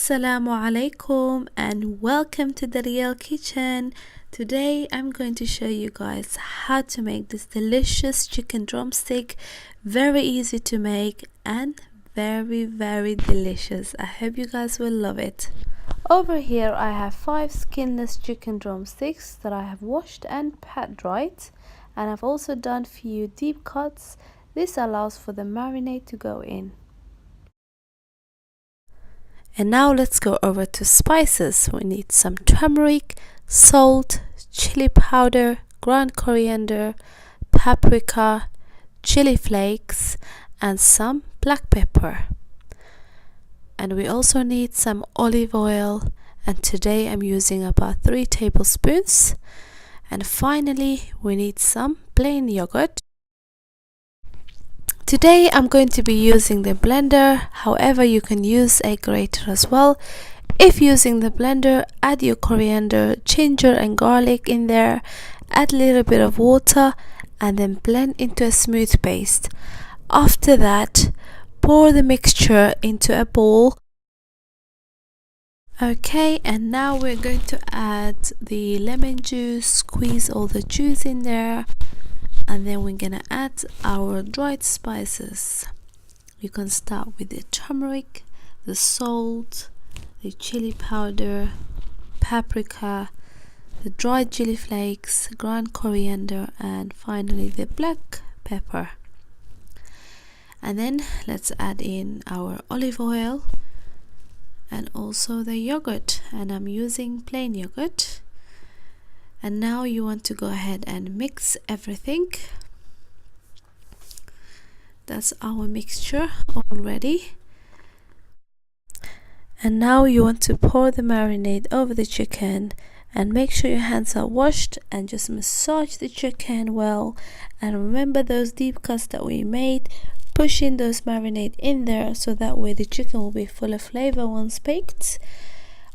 Assalamu alaikum and welcome to the Real Kitchen. Today I'm going to show you guys how to make this delicious chicken drumstick. Very easy to make and very delicious. I hope you guys will love it. Over here I have 5 skinless chicken drumsticks that I have washed and pat dried, and I've also done few deep cuts. This allows for the marinade to go in. And now let's go over to spices. We need some turmeric, salt, chili powder, ground coriander, paprika, chili flakes, and some black pepper. And we also need some olive oil, and today I'm using about 3 tablespoons. And finally we need some plain yogurt. Today I'm going to be using the blender, however you can use a grater as well. If using the blender, add your coriander, ginger and garlic in there, add a little bit of water and then blend into a smooth paste. After that, pour the mixture into a bowl. Okay, and now we're going to add the lemon juice, squeeze all the juice in there. And then we're gonna add our dried spices. You can start with the turmeric, the salt, the chili powder, paprika, the dried chili flakes, ground coriander, and finally the black pepper. And then let's add in our olive oil and also the yogurt, and I'm using plain yogurt. And now you want to go ahead and mix everything. That's our mixture already. And now you want to pour the marinade over the chicken, and make sure your hands are washed and just massage the chicken well. And remember those deep cuts that we made, push in those marinade in there so that way the chicken will be full of flavor once baked.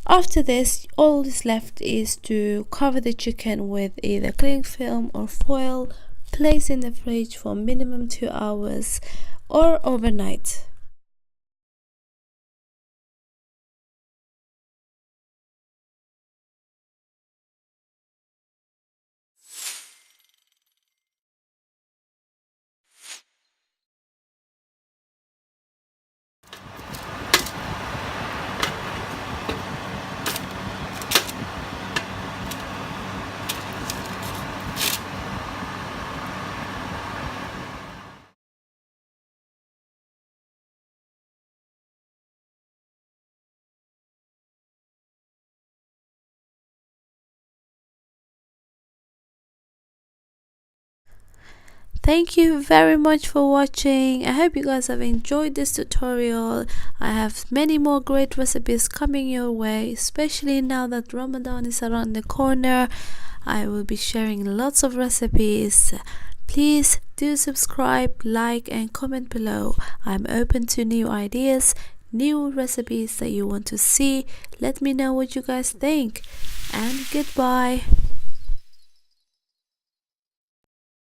After this, all is left is to cover the chicken with either cling film or foil, place in the fridge for minimum 2 hours or overnight. Thank you very much for watching. I hope you guys have enjoyed this tutorial. I have many more great recipes coming your way, especially now that Ramadan is around the corner. I will be sharing lots of recipes. Please do subscribe, like and comment below. I'm open to new ideas, new recipes that you want to see. Let me know what you guys think, and goodbye.